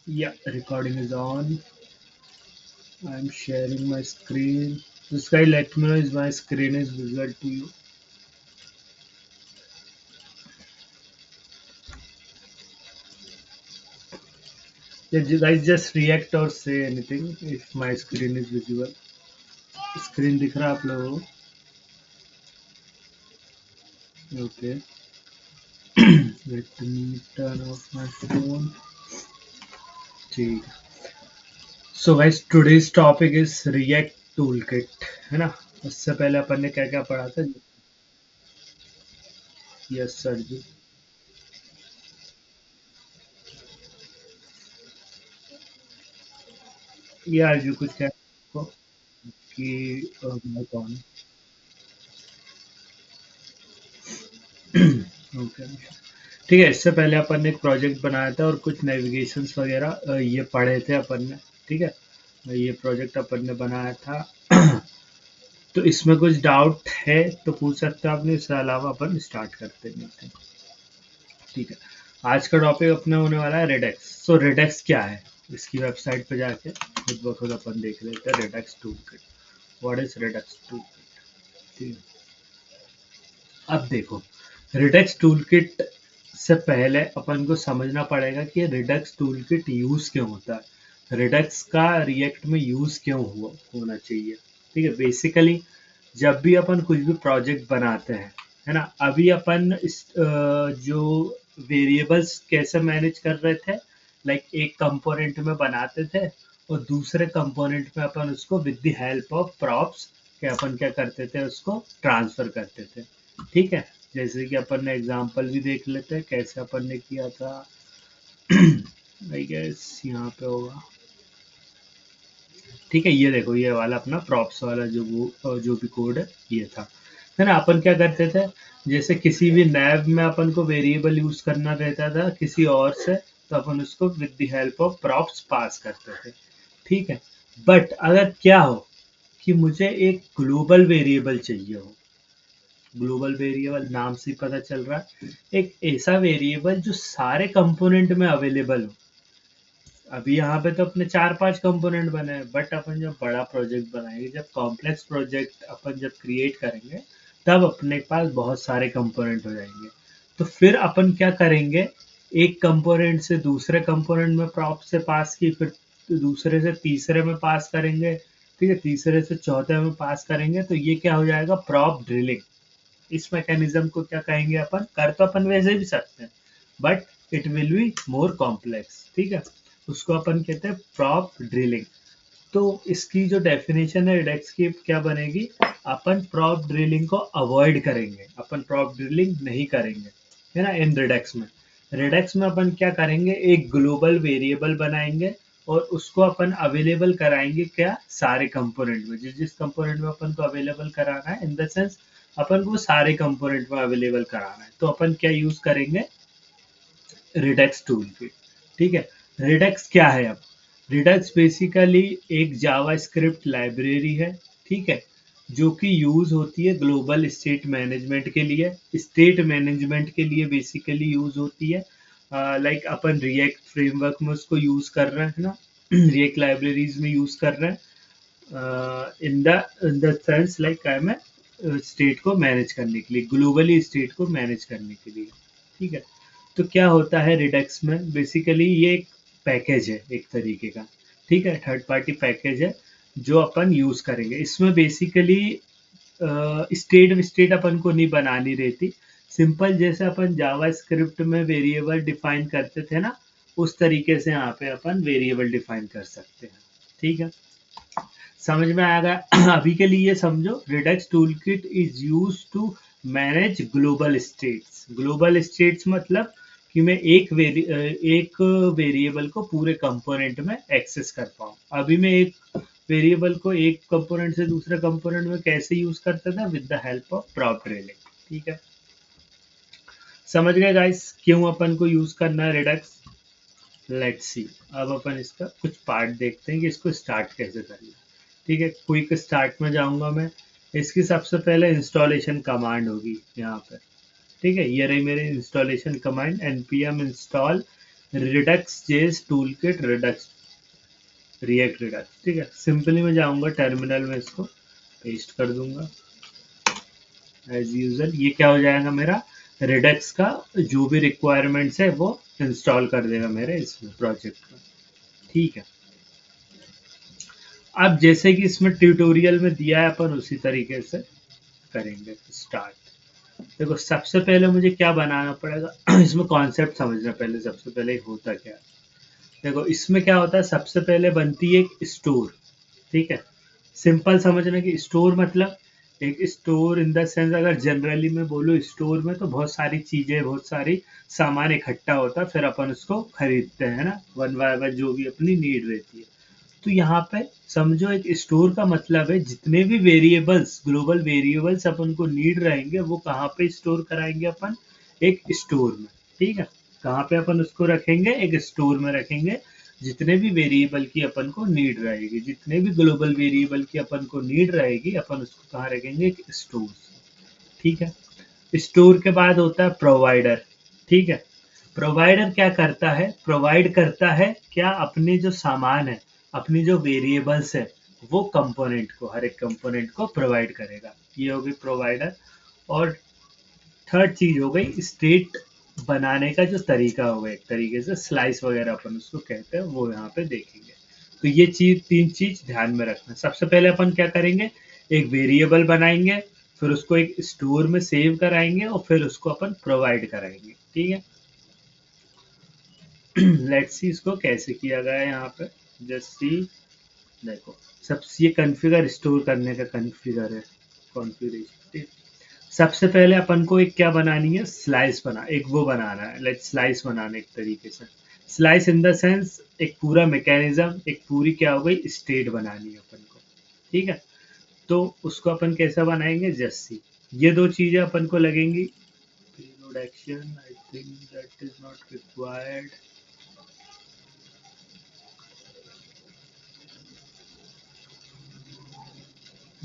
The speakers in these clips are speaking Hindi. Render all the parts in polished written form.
Yeah, recording is on. I'm sharing my screen. This guy let me know if my screen is visible to you. Yeah, you guys just react or say anything if my screen is visible. Screen दिख रहा है आप लोगों को? Okay. Let me turn off my phone. ठीक है. So guys, today's topic is React Toolkit, है ना? उससे पहले अपन ने क्या क्या पढ़ा था? यस सर जी. ये आज भी कुछ क्या को कि मैं कौन. ओके. ठीक है, इससे पहले अपन ने एक प्रोजेक्ट बनाया था और कुछ नेविगेशंस वगैरह ये पढ़े थे अपन ने. ठीक है, ये प्रोजेक्ट अपन ने बनाया था. तो इसमें कुछ डाउट है तो पूछ सकते हो आपने. इसके अलावा अपन स्टार्ट करते हैं. ठीक है, आज का टॉपिक अपने होने वाला है रेडेक्स. सो रेडेक्स क्या है, इसकी वेबसाइट पे जाके खुद ब खुद अपन देख लेते हैं. Redux tool kit, what is Redux tool kit. अब देखो, रिडक्स टूलकिट से पहले अपन को समझना पड़ेगा कि रिडक्स टूलकिट यूज क्यों होता है, रिडक्स का रिएक्ट में यूज क्यों होना चाहिए. ठीक है, बेसिकली जब भी अपन कुछ भी प्रोजेक्ट बनाते हैं, है ना, अभी अपन जो वेरिएबल्स कैसे मैनेज कर रहे थे, लाइक एक कंपोनेंट में बनाते थे और दूसरे कंपोनेंट में अपन उसको with the help of props के अपन क्या करते थे, उसको ट्रांसफर करते थे. ठीक है, जैसे कि अपन ने एग्जांपल भी देख लेते हैं कैसे अपन ने किया था. आई गेस यहाँ पे होगा. ठीक है, ये देखो, ये वाला अपना प्रॉप्स वाला जो भी कोड है ये था, है ना. अपन क्या करते थे, जैसे किसी भी नैव में अपन को वेरिएबल यूज करना रहता था किसी और से, तो अपन उसको with the help of props pass करते थे. ठीक है, बट अगर क्या हो कि मुझे एक ग्लोबल वेरिएबल चाहिए हो, ग्लोबल वेरिएबल नाम से ही पता चल रहा है, एक ऐसा वेरिएबल जो सारे कंपोनेंट में अवेलेबल हो. अभी यहाँ पे तो अपने 4-5 कंपोनेंट बने हैं, बट अपन जब बड़ा प्रोजेक्ट बनाएंगे, जब कॉम्प्लेक्स प्रोजेक्ट अपन जब क्रिएट करेंगे, तब अपने पास बहुत सारे कंपोनेंट हो जाएंगे. तो फिर अपन क्या करेंगे, एक कंपोनेंट से दूसरे कंपोनेंट में प्रॉप से पास की, फिर दूसरे से तीसरे में पास करेंगे. ठीक है, तीसरे से चौथे में पास करेंगे, तो ये क्या हो जाएगा, प्रॉप ड्रिलिंग. इस मैकेनिज्म को क्या कहेंगे, अपन कर तो अपन वैसे भी सकते हैं, but it will be more complex. ठीक है, उसको अपन कहते हैं प्रॉप ड्रिलिंग. तो इसकी जो डेफिनेशन है रिडक्स की क्या बनेगी, अपन प्रॉप ड्रिलिंग को अवॉइड करेंगे, अपन प्रॉप ड्रिलिंग नहीं करेंगे, है ना. इन रिडक्स में, रिडक्स में अपन क्या करेंगे, एक ग्लोबल वेरिएबल बनाएंगे और उसको अपन अवेलेबल कराएंगे क्या, सारे कंपोनेंट में. जिस जिस कंपोनेंट में अपन को अवेलेबल कराना है, इन द सेंस अपन को सारे कंपोनेंट में अवेलेबल कराना है, तो अपन क्या यूज करेंगे, रिडक्स टूल की. ठीक है, रिडक्स क्या है. अब रिडक्स बेसिकली एक जावास्क्रिप्ट लाइब्रेरी है. ठीक है, जो कि यूज होती है ग्लोबल स्टेट मैनेजमेंट के लिए, स्टेट मैनेजमेंट के लिए बेसिकली यूज होती है. लाइक अपन रिएक्ट फ्रेमवर्क में उसको यूज कर रहे हैं ना, रिएक्ट लाइब्रेरीज में यूज कर रहे हैं, in the sense like I में स्टेट को मैनेज करने के लिए, ग्लोबली स्टेट को मैनेज करने के लिए. ठीक है, तो क्या होता है रिडक्स में, बेसिकली ये एक पैकेज है एक तरीके का. ठीक है, थर्ड पार्टी पैकेज है जो अपन यूज करेंगे. इसमें बेसिकली स्टेट स्टेट अपन को नहीं बनानी रहती. सिंपल जैसे अपन जावा स्क्रिप्ट में वेरिएबल डिफाइन करते थे ना, उस तरीके से यहाँ पे अपन वेरिएबल डिफाइन कर सकते हैं. ठीक है, समझ में आ गया. अभी के लिए समझो, Redux Toolkit is use to manage global states. Global states मतलब कि मैं एक वेरिएबल को पूरे कंपोनेंट में एक्सेस कर पाऊँ. अभी मैं एक वेरिएबल को एक कंपोनेंट से दूसरे कंपोनेंट में कैसे यूज करता था, with the help of prop drilling. ठीक है, समझ गए गाइस क्यों अपन को यूज करना है रिडक्स. लेट्स सी, अब अपन इसका कुछ पार्ट देखते हैं कि इसको स्टार्ट कैसे करना है. ठीक है, क्विक स्टार्ट में जाऊंगा मैं. इसकी सबसे पहले इंस्टॉलेशन कमांड होगी यहाँ पे. ठीक है, ये रही मेरी installation command, npm install Redux JS tool kit Redux react Redux, ठीक है। सिंपली मैं जाऊंगा टर्मिनल में, इसको पेस्ट कर दूंगा एज यूजल। ये क्या हो जाएगा, मेरा रिडक्स का जो भी रिक्वायरमेंट्स है वो इंस्टॉल कर देगा मेरे इसमें प्रोजेक्ट में, ठीक है। अब जैसे कि इसमें ट्यूटोरियल में दिया है अपन उसी तरीके से करेंगे स्टार्ट। देखो सबसे पहले मुझे क्या बनाना पड़ेगा इसमें कॉन्सेप्ट समझना पहले, सबसे पहले होता क्या है। देखो इसमें क्या होता है, सबसे पहले बनती है एक स्टोर, ठीक है। सिंपल समझना कि स्टोर मतलब एक स्टोर इन द सेंस, अगर जनरली मैं बोलूँ स्टोर में तो बहुत सारी चीजें, बहुत सारी सामान इकट्ठा होता है, फिर अपन उसको खरीदते हैं ना, वन बाय वन जो भी अपनी नीड रहती है। तो यहाँ पे समझो एक स्टोर का मतलब है जितने भी वेरिएबल्स, ग्लोबल वेरिएबल्स अपन को नीड रहेंगे वो कहाँ पे स्टोर कराएंगे अपन, एक स्टोर में, ठीक है। कहाँ पे अपन उसको रखेंगे, एक स्टोर में रखेंगे। जितने भी वेरिएबल की अपन को नीड रहेगी, जितने भी ग्लोबल वेरिएबल की अपन को नीड रहेगी, अपन उसको कहाँ रखेंगे, एक स्टोर, ठीक है। स्टोर के बाद होता है प्रोवाइडर, ठीक है। प्रोवाइडर क्या करता है, प्रोवाइड करता है क्या, अपने जो सामान है, अपनी जो वेरिएबल्स है, वो कंपोनेंट को, हर एक कंपोनेंट को प्रोवाइड करेगा। ये हो गई प्रोवाइडर। और थर्ड चीज हो गई स्टेट बनाने का जो तरीका होगा, एक तरीके से स्लाइस वगैरह अपन उसको कहते हैं, वो यहाँ पे देखेंगे। तो ये चीज, तीन चीज ध्यान में रखना। सबसे पहले अपन क्या करेंगे, एक वेरिएबल बनाएंगे, फिर उसको एक स्टोर में सेव कराएंगे और फिर उसको अपन प्रोवाइड कराएंगे, ठीक है। लेट्स सी इसको कैसे किया गया है यहाँ पे, जस्ट सी। देखो सबसे ये कॉन्फ़िगर स्टोर करने का कॉन्फ़िगर है, कॉन्फ़िगरेशन, ठीक। सबसे पहले अपन को एक क्या बनानी है, स्लाइस बना, एक वो बनाना है, लाइक स्लाइस बनाना एक तरीके से। स्लाइस इन द सेंस एक पूरा मैकेनिज्म, एक पूरी क्या हो गई स्टेट बनानी है अपन को, ठीक है। तो उसको अपन कैसा बनाएंगे, जस्ट सी। ये दो चीजें अपन को लगेंगी। Payload action I think that is not required.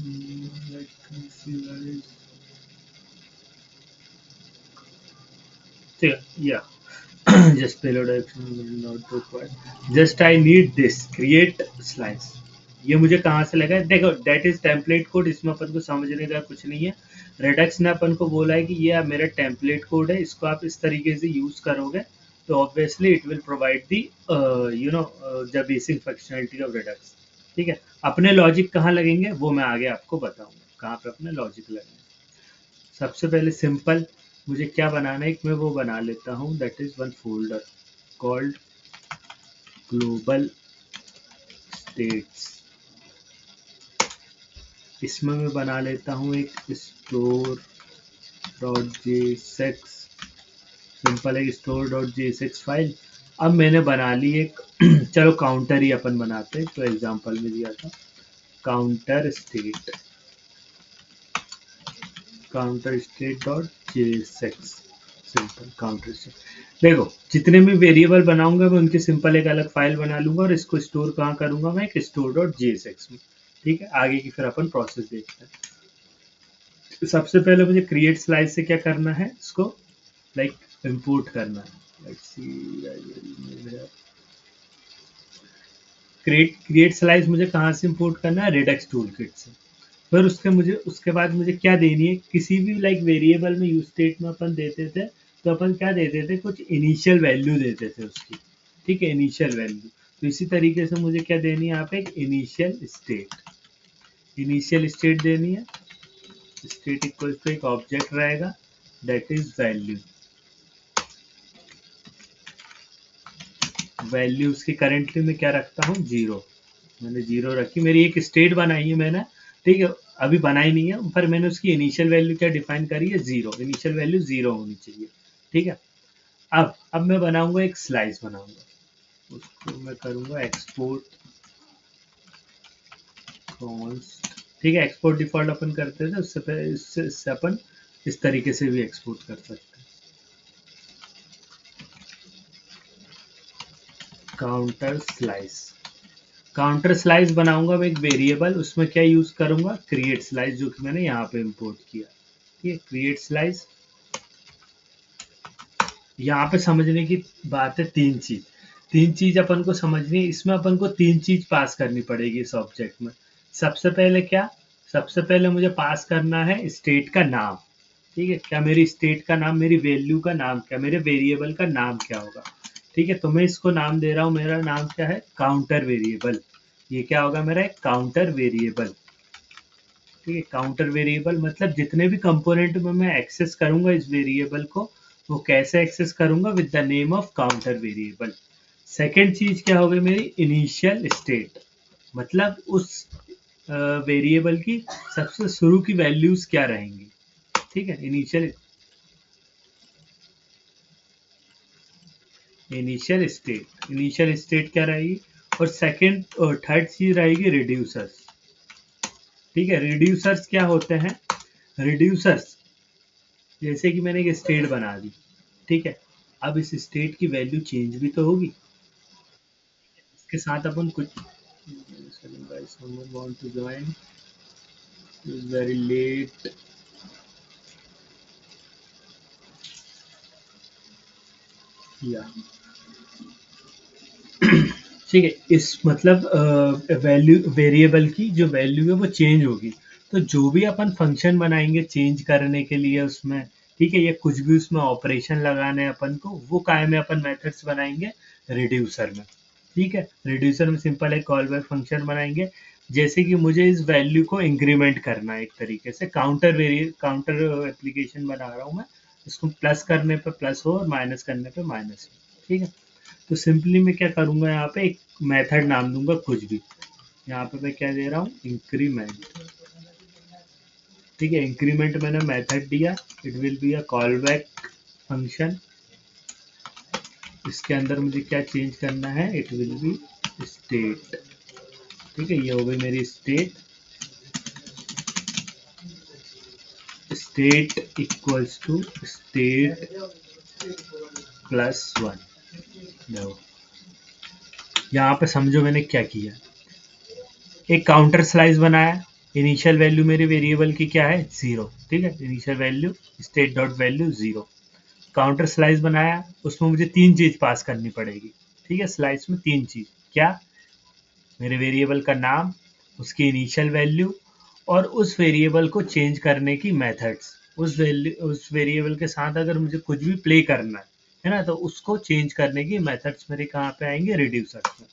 let me see guys, yeah. Just payload action will not required, just I need this create slice। ये मुझे कहाँ से लगा है, देखो डेट इज टेम्पलेट कोड, इसमें अपन को समझने का कुछ नहीं है। रेडक्स ने अपन को बोला है कि ये मेरा टेम्पलेट कोड है, इसको आप इस तरीके से यूज करोगे तो obviously it will provide the you know the basic functionality of Redux, ठीक है। अपने लॉजिक कहाँ लगेंगे वो मैं आगे आपको बताऊंगा, कहाँ पे अपने लॉजिक लगेंगे। सबसे पहले सिंपल मुझे क्या बनाना है, एक मैं वो बना लेता हूँ, that is one folder called global states. इसमें मैं बना लेता हूँ एक स्टोर डॉट जेएसएक्स, सिंपल एक स्टोर डॉट जेएसएक्स फाइल। अब मैंने बना ली एक चलो काउंटर ही अपन बनाते हैं, तो एग्जांपल में दिया था counter state, counter state dot JSX, simple counter state. देखो जितने भी वेरिएबल बनाऊंगा मैं उनकी सिंपल एक अलग फाइल बना लूंगा और इसको स्टोर कहाँ करूंगा मैं, एक स्टोर डॉट जेएसएक्स में, ठीक है। आगे की फिर अपन प्रोसेस देखते हैं। सबसे पहले मुझे क्रिएट स्लाइस से क्या करना है, इसको लाइक इंपोर्ट करना है। लेट्स सी क्रिएट स्लाइस मुझे कहाँ से इंपोर्ट करना है, रेडक्स टूल किट से। फिर उसके बाद मुझे क्या देनी है, किसी भी लाइक वेरिएबल में यूज स्टेट में अपन देते थे, तो अपन क्या देते थे, कुछ इनिशियल वैल्यू देते थे उसकी, ठीक है, इनिशियल वैल्यू। तो इसी तरीके से मुझे क्या देनी है यहाँ पे, एक इनिशियल स्टेट, इनिशियल स्टेट देनी है। स्टेट इक्वल टू एक ऑब्जेक्ट रहेगा दैट इज वैल्यू, वैल्यू उसकी करेंटली मैं क्या रखता हूँ, जीरो। मैंने जीरो रखी, मेरी एक स्टेट बनाई है मैंने, ठीक है। अभी बनाई नहीं है पर मैंने उसकी इनिशियल वैल्यू क्या डिफाइन करी है, जीरो, इनिशियल वैल्यू जीरो होनी चाहिए, ठीक है। अब मैं बनाऊंगा एक स्लाइस बनाऊंगा, उसको मैं करूंगा एक्सपोर्ट कॉन्स्ट, ठीक है। एक्सपोर्ट डिफॉल्ट अपन करते थे, उससे पहले इससे अपन इस तरीके से भी एक्सपोर्ट कर सकते हैं। काउंटर स्लाइस, काउंटर स्लाइस बनाऊंगा मैं एक वेरिएबल, उसमें क्या यूज करूंगा, क्रिएट स्लाइस, जो कि मैंने यहाँ पे इंपोर्ट किया, ठीक है। क्रिएट स्लाइस, यहाँ पे समझने की बात है तीन चीज अपन को समझनी है। इसमें अपन को तीन चीज पास करनी पड़ेगी इस ऑब्जेक्ट में। सबसे पहले क्या, सबसे पहले मुझे पास करना है स्टेट का नाम। ठीक है, क्या मेरी स्टेट का नाम, मेरी वैल्यू का नाम क्या, मेरे वेरिएबल का नाम क्या होगा। ठीक है, तो मैं इसको नाम दे रहा हूँ, मेरा नाम क्या है, काउंटर वेरिएबल। ये क्या होगा, मेरा एक काउंटर वेरिएबल। ठीक है, काउंटर वेरिएबल मतलब जितने भी कंपोनेंट में मैं एक्सेस करूंगा इस वेरिएबल को, वो कैसे एक्सेस करूंगा, with the name of counter variable. Second चीज क्या होगी मेरी, इनिशियल स्टेट, मतलब उस वेरिएबल की सबसे शुरू की वैल्यूज क्या रहेंगी। ठीक है, इनिशियल स्टेट क्या रहेगी। और सेकेंड और थर्ड चीज रहेगी रिड्यूसर्स। ठीक है, रिड्यूसर्स क्या होते हैं, रिड्यूसर्स जैसे कि मैंने एक स्टेट बना दी। ठीक है, अब इस स्टेट की वैल्यू चेंज भी तो होगी। इसके साथ अपन कुछ someone want to join, is very late, या ठीक है, इस मतलब वैल्यू वेरिएबल की जो वैल्यू है वो चेंज होगी। तो जो भी अपन फंक्शन बनाएंगे चेंज करने के लिए उसमें, ठीक है, या कुछ भी उसमें ऑपरेशन लगाने हैं अपन को, वो काय में अपन मेथड्स बनाएंगे, रिड्यूसर में। ठीक है, रिड्यूसर में सिंपल है, कॉल बैक फंक्शन बनाएंगे। जैसे कि मुझे इस वैल्यू को इंक्रीमेंट करना है, एक तरीके से काउंटर एप्लीकेशन बना रहा हूँ मैं। इसको प्लस करने पे प्लस हो और माइनस करने पे माइनस हो। ठीक है, तो सिंपली मैं क्या करूंगा, यहाँ पे एक मेथड नाम दूंगा कुछ भी। यहाँ पे मैं क्या दे रहा हूँ, इंक्रीमेंट। ठीक है, इंक्रीमेंट मैंने मेथड दिया, it will be a call back function. इसके अंदर मुझे क्या चेंज करना है, इट विल बी स्टेट। ठीक है, ये हो गई मेरी state. State equals to state plus one. देखो यहाँ पे समझो मैंने क्या किया, एक काउंटर स्लाइस बनाया। इनिशियल वैल्यू मेरे वेरिएबल की क्या है, जीरो। ठीक है, initial value state dot value zero. Counter slice बनाया, उसमें मुझे तीन चीज पास करनी पड़ेगी। ठीक है, स्लाइस में तीन चीज क्या, मेरे वेरिएबल का नाम, उसकी इनिशियल वैल्यू, और उस वेरिएबल को चेंज करने की मेथड्स। उस वेरिएबल के साथ अगर मुझे कुछ भी प्ले करना है ना, तो उसको चेंज करने की मेथड्स मेरे कहाँ पे आएंगे, रिड्यूसर में।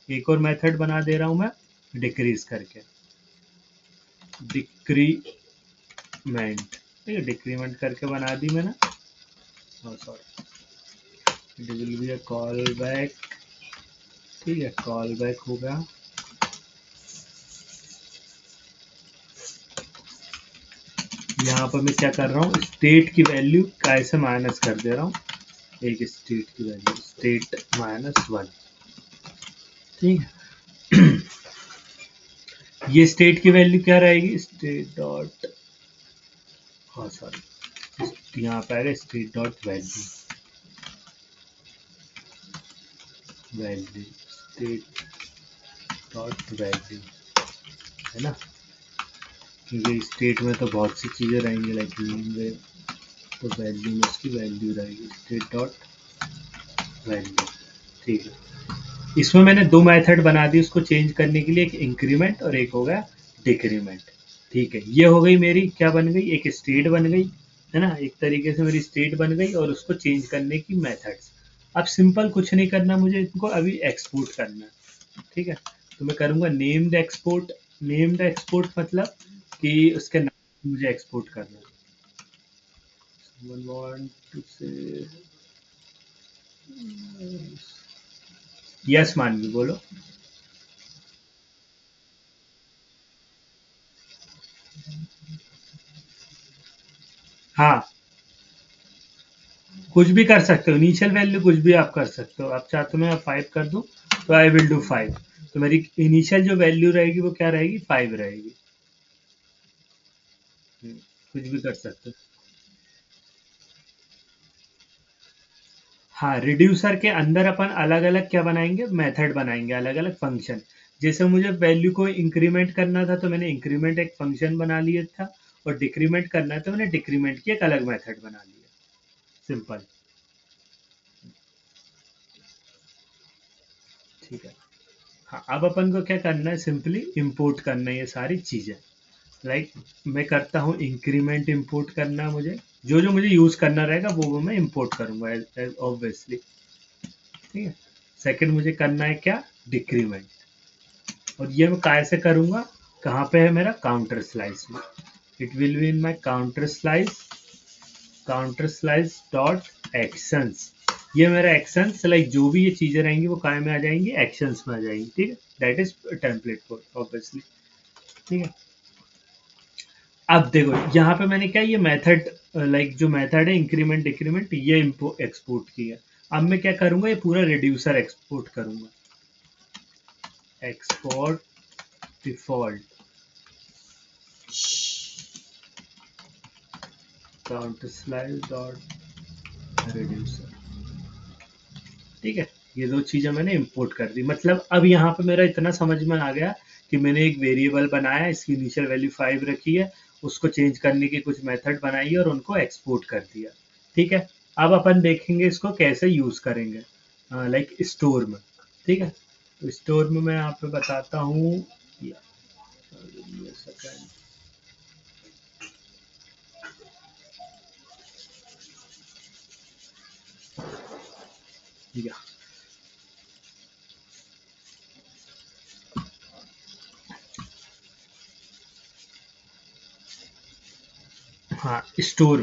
एक और मेथड बना दे रहा हूँ मैं, डिक्रीज करके, डिक्रीमेंट। ठीक है, डिक्रीमेंट करके बना दी मैंने। Sorry, it will be a call back. ठीक है, कॉल बैक हो गया। यहाँ पर मैं क्या कर रहा हूँ, स्टेट की वैल्यू कैसे माइनस कर दे रहा हूँ, एक स्टेट की वैल्यू स्टेट माइनस वन। ठीक है, ये स्टेट की वैल्यू क्या रहेगी, स्टेट डॉट, हाँ सॉरी, यहाँ पे आएगा state dot value, value state dot value, है ना। क्योंकि स्टेट में तो बहुत सी चीज़ें रहेंगी, लाइक नेम, तो वैल्यू में उसकी वैल्यू रहेगी, स्टेट डॉट वैल्यू। ठीक है, इसमें मैंने दो मेथड बना दी उसको चेंज करने के लिए, एक इंक्रीमेंट और एक हो गया डिक्रीमेंट। ठीक है, ये हो गई मेरी क्या बन गई, एक स्टेट बन गई, है ना, एक तरीके से मेरी स्टेट बन गई, और उसको चेंज करने की मेथड्स। अब सिंपल कुछ नहीं करना मुझे, इनको अभी एक्सपोर्ट करना है। ठीक है, तो मैं करूँगा नेम्ड एक्सपोर्ट। नेम्ड एक्सपोर्ट मतलब कि उसके नाम मुझे एक्सपोर्ट करना है। Someone want to say yes, मानवी बोलो। हाँ, कुछ भी कर सकते हो, इनिशियल वैल्यू कुछ भी आप कर सकते हो। आप चाहते हो मैं 5 कर दूं, तो आई विल डू 5। तो मेरी इनिशियल जो वैल्यू रहेगी वो क्या रहेगी, 5 रहेगी। कुछ भी कर सकते हो। हाँ, रिड्यूसर के अंदर अपन अलग अलग क्या बनाएंगे, मेथड बनाएंगे, अलग अलग फंक्शन। जैसे मुझे वैल्यू को इंक्रीमेंट करना था तो मैंने इंक्रीमेंट एक फंक्शन बना लिया था, और डिक्रीमेंट करना है तो मैंने डिक्रीमेंट की एक अलग मेथड बना लिया। सिंपल। ठीक है। हाँ, अब अपन को क्या करना है, सिंपली इंपोर्ट करना है ये सारी चीज़ें। लाइक मैं करता हूँ इंक्रीमेंट, इंपोर्ट करना है मुझे, जो जो मुझे यूज़ करना रहेगा वो मैं इंपोर्ट करूँगा ऑब्वियसली। ठीक है। सेकंड मुझे करना है क्या, डिक्रीमेंट, और ये मैं कैसे करूँगा, कहाँ पे है मेरा काउंटर स्लाइस में, it will be in my counter slice dot actions. ये मेरा एक्शंस, लाइक जो भी ये चीज़ें रहेंगी वो काय में आ जाएंगी, एक्शंस में आ जाएंगी। ठीक है, that is template code obviously. ठीक है। अब देखो यहाँ पे मैंने क्या, ये मेथड, लाइक जो मेथड है इंक्रीमेंट डिक्रीमेंट, ये एक्सपोर्ट किया। अब मैं क्या करूँगा, ये पूरा रिड्यूसर एक्सपोर्ट करूँगा, export default counter slice dot reducer. ठीक है, ये दो चीज़ें मैंने इंपोर्ट कर दी। मतलब अब यहाँ पे मेरा इतना समझ में आ गया कि मैंने एक वेरिएबल बनाया, इसकी इनिशियल वैल्यू 5 रखी है, उसको चेंज करने की कुछ मेथड बनाई है और उनको एक्सपोर्ट कर दिया। ठीक है। अब अपन देखेंगे इसको कैसे यूज़ करेंगे, लाइक स्टोर में। ठीक है, तो स्टोर में मैं यहाँ पे बताता हूँ, सेकंड, या हाँ, स्टोर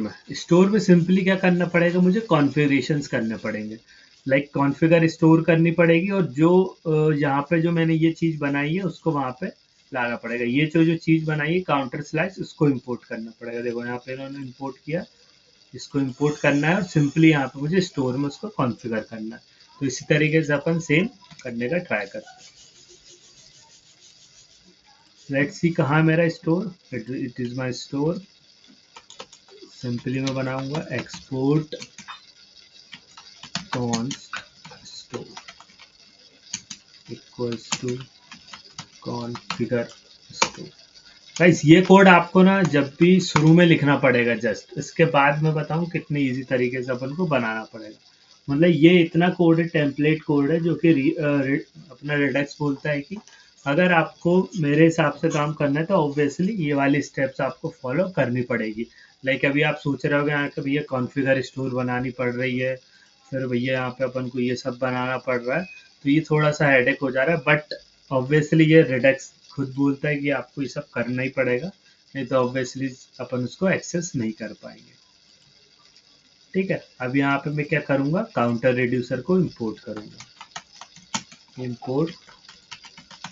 में सिंपली क्या करना पड़ेगा, मुझे कॉन्फ़िगरेशंस करने पड़ेंगे। लाइक कॉन्फ़िगर स्टोर करनी पड़ेगी, और जो यहाँ पे जो मैंने ये चीज़ बनाई है उसको वहाँ पे लाना पड़ेगा। ये जो चीज़ बनाई है काउंटर स्लैश, उसको इंपोर्ट करना पड़ेगा। देखो यहाँ पे इन्होंने इंपोर्ट किया, इसको इंपोर्ट करना है और सिंपली यहाँ पे मुझे स्टोर में उसको कॉन्फ़िगर करना है। तो इसी तरीके से अपन सेम करने का ट्राई करते हैं। लेट्स सी कहाँ है मेरा store, it is my store. Simply मैं बनाऊंगा export const store equals to configure store। Guys ये कोड आपको ना जब भी शुरू में लिखना पड़ेगा, जस्ट इसके बाद मैं बताऊं कितने इजी तरीके से अपन को बनाना पड़ेगा। मतलब ये इतना कोड है, टेम्पलेट कोड है, जो कि अपना रेडेक्स बोलता है कि अगर आपको मेरे हिसाब से काम करना है तो ऑब्वियसली ये वाली स्टेप्स आपको फॉलो करनी पड़ेगी। लाइक अभी आप सोच रहे होगे यहाँ कि भैया कॉन्फ़िगर स्टोर बनानी पड़ रही है, फिर भैया यहाँ पे अपन को ये सब बनाना पड़ रहा है, तो ये थोड़ा सा हेडेक हो जा रहा है। बट ऑब्वियसली ये रेडेक्स खुद बोलता है कि आपको ये सब करना ही पड़ेगा, नहीं तो ऑब्वियसली अपन उसको एक्सेस नहीं कर पाएंगे। ठीक है। अब यहाँ पे मैं क्या करूँगा, काउंटर रिड्यूसर को इंपोर्ट करूँगा, import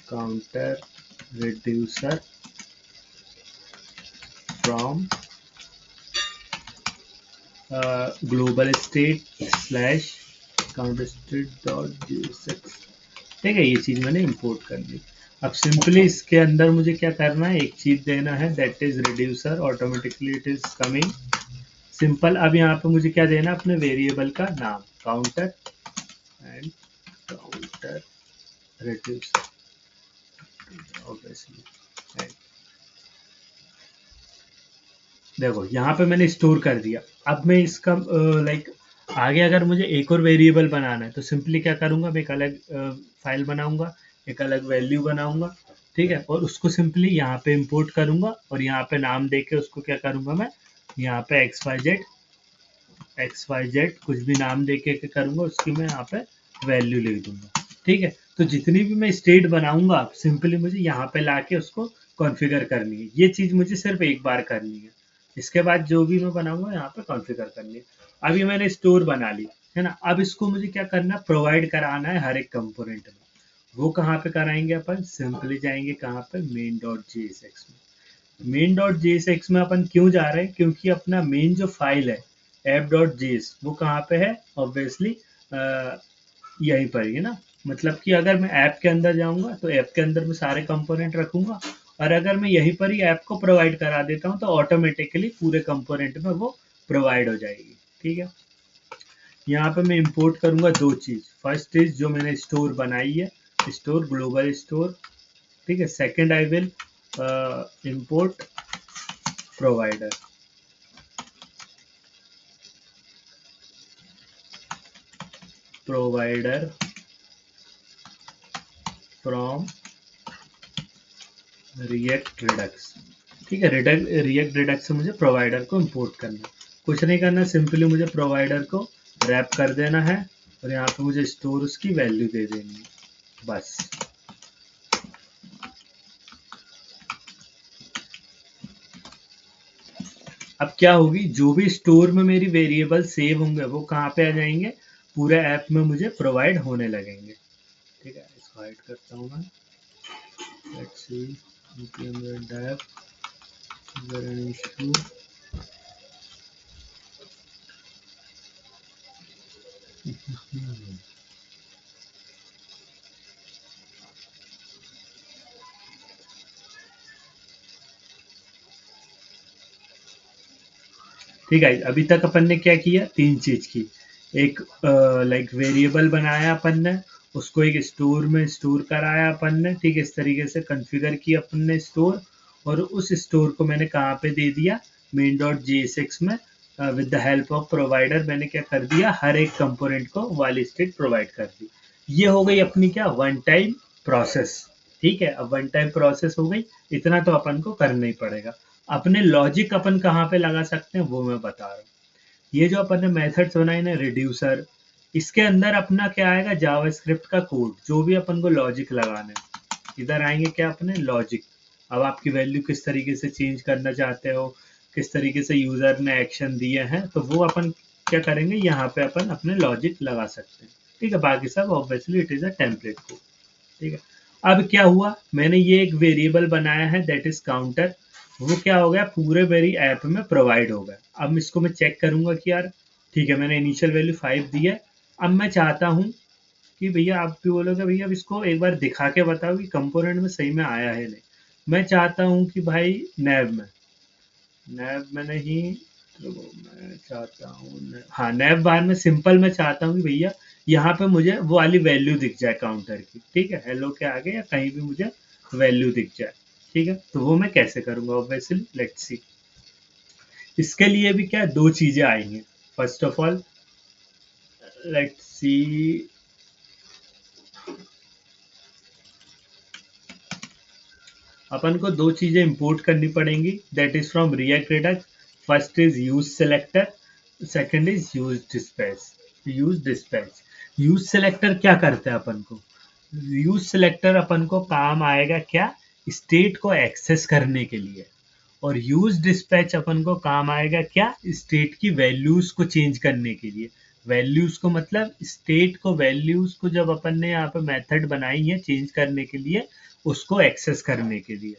counter reducer from global state slash counter state dot JSX। ठीक है, ये चीज़ मैंने इंपोर्ट कर दी। अब सिंपली इसके अंदर मुझे क्या करना है, एक चीज़ देना है, that is reducer, automatically it is coming simple. अब यहाँ पे मुझे क्या देना है, अपने वेरिएबल का नाम, counter and counter reducer obviously. देखो यहाँ पे मैंने स्टोर कर दिया। अब मैं इसका लाइक आगे अगर मुझे एक और वेरिएबल बनाना है तो सिंपली क्या करूँगा, मैं एक अलग फाइल बनाऊंगा, एक अलग वैल्यू बनाऊंगा। ठीक है, और उसको सिंपली यहाँ पे इंपोर्ट करूँगा और यहाँ पे नाम दे के उसको क्या करूँगा, मैं यहाँ पे XYZ कुछ भी नाम दे के क्या करूँगा, उसकी मैं यहाँ पे वैल्यू लिख दूंगा। ठीक है, तो जितनी भी मैं स्टेट बनाऊंगा सिंपली मुझे यहाँ पे लाके उसको कॉन्फ़िगर करनी है। ये चीज़ मुझे सिर्फ एक बार करनी है, इसके बाद जो भी मैं बनाऊंगा यहाँ पे कॉन्फ़िगर करनी है। अब ये मैंने स्टोर बना लिया है ना। अब इसको मुझे क्या करना है, प्रोवाइड कराना है हर एक कंपोनेंट में। वो कहाँ पे कराएंगे, अपन सिंपली जाएंगे कहाँ पे, मेन डॉट JSX में। मेन डॉट JSX में अपन क्यों जा रहे हैं, क्योंकि अपना मेन जो फाइल है ऐप डॉट जेस, वो कहाँ पे है, ऑब्वियसली यहीं पर ही है ना। मतलब कि अगर मैं ऐप के अंदर जाऊंगा तो ऐप के अंदर मैं सारे कंपोनेंट रखूंगा, और अगर मैं यहीं पर ही ऐप को प्रोवाइड करा देता हूँ तो ऑटोमेटिकली पूरे कंपोनेंट में वो प्रोवाइड हो जाएगी। ठीक है, यहाँ पे मैं इंपोर्ट करूंगा दो चीज़। फर्स्ट चीज जो मैंने स्टोर बनाई है, स्टोर ग्लोबल स्टोर। ठीक है, second I will import provider, provider from React Redux. ठीक है, रिएक्ट रिडक्स से मुझे प्रोवाइडर को इंपोर्ट करना है। कुछ नहीं करना, सिंपली मुझे प्रोवाइडर को रैप कर देना है और यहाँ पे मुझे स्टोर उसकी वैल्यू दे देनी है बस। अब क्या होगी, जो भी स्टोर में मेरी वेरिएबल सेव होंगे वो कहाँ पे आ जाएंगे, पूरे ऐप में मुझे प्रोवाइड होने लगेंगे। ठीक है, इसको हाइड करता हूँ मैं। Let's see npm dev is there an issue। ठीक है, अभी तक अपन ने क्या किया, तीन चीज की। एक लाइक वेरिएबल बनाया अपन ने, उसको एक स्टोर में स्टोर कराया अपन ने। ठीक है, इस तरीके से कॉन्फ़िगर किया अपन ने स्टोर, और उस स्टोर को मैंने कहाँ पे दे दिया, मेन डॉट जेएसएक्स में with the help of provider मैंने क्या कर दिया, हर एक कंपोनेंट को वाली स्टेट प्रोवाइड कर दी। ये हो गई अपनी क्या, वन टाइम प्रोसेस। ठीक है, अब वन टाइम प्रोसेस हो गई, इतना तो अपन को करना ही पड़ेगा। अपने लॉजिक अपन कहाँ पे लगा सकते हैं वो मैं बता रहा हूँ। ये जो अपन ने मेथड्स बनाए ना, रिड्यूसर, इसके अंदर अपना क्या आएगा, जावास्क्रिप्ट का कोड, जो भी अपन को लॉजिक लगाना है इधर आएंगे क्या, अपने लॉजिक। अब आपकी वैल्यू किस तरीके से चेंज करना चाहते हो, किस तरीके से यूजर ने एक्शन दिए हैं, तो वो अपन क्या करेंगे, यहाँ पे अपन अपने लॉजिक लगा सकते हैं। ठीक है, बाकी सब obviously it is a template code. ठीक है, अब क्या हुआ, मैंने ये एक वेरिएबल बनाया है दैट इज काउंटर, वो क्या हो गया, पूरे मेरी ऐप में प्रोवाइड हो गया। अब इसको मैं चेक करूंगा कि यार ठीक है, मैंने इनिशियल वैल्यू 5 दी है। अब मैं चाहता हूँ कि भैया, आप भी बोलोगे भैया अब इसको एक बार दिखा के बताओ कि कंपोनेंट में सही में आया है नहीं। मैं चाहता हूँ कि भाई नैब में नहीं, तो मैं चाहता हूँ हाँ, नैब बार में सिंपल मैं चाहता हूँ कि भैया यहाँ पे मुझे वो वाली वैल्यू दिख जाए काउंटर की। ठीक है, हेलो के आगे या कहीं भी मुझे वैल्यू दिख जाए। ठीक है, तो वो मैं कैसे करूँगा, ऑब्वियसली लेट्स सी। इसके लिए भी क्या, दो चीजें आएंगी। First of all let's see, अपन को दो चीजें इंपोर्ट करनी पड़ेंगी that is from React Redux. First is use selector, second is use dispatch. Use selector क्या करता है अपन को, यूज सेलेक्टर अपन को काम आएगा क्या, स्टेट को एक्सेस करने के लिए। और यूज डिस्पैच अपन को काम आएगा क्या, स्टेट की वैल्यूज को चेंज करने के लिए। वैल्यूज को मतलब स्टेट को, वैल्यूज को जब अपन ने यहाँ पे मेथड बनाई है चेंज करने के लिए, उसको एक्सेस करने के लिए।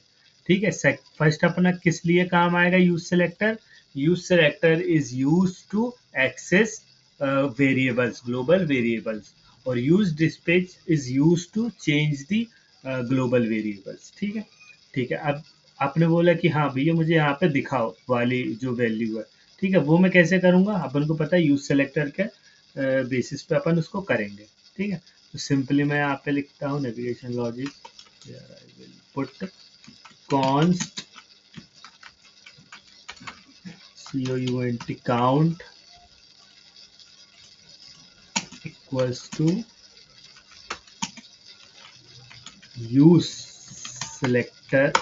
ठीक है, फर्स्ट अपना किस लिए काम आएगा use selector, use selector is use to access variables, global variables. और use dispatch is use to change the global variables. ठीक है, ठीक है। अब आपने बोला कि हाँ भैया मुझे यहाँ पे दिखाओ वाली जो वैल्यू है। ठीक है, वो मैं कैसे करूँगा, अपन को पता है यूज सेलेक्टर के बेसिस पे अपन उसको करेंगे। ठीक है, तो सिंपली मैं यहाँ पे लिखता हूँ navigation logic, I will put const count equals to use selector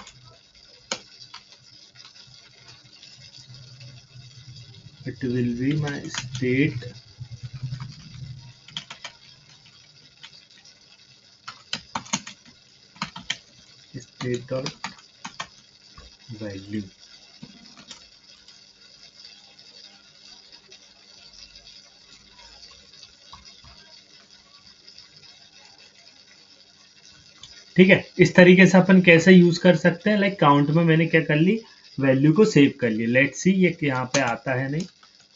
it will be my state dot value। ठीक है, इस तरीके से अपन कैसे यूज कर सकते हैं, लाइक काउंट में मैंने क्या कर ली, वैल्यू को सेव कर लिया। लेट्स सी ये यहाँ पे आता है नहीं,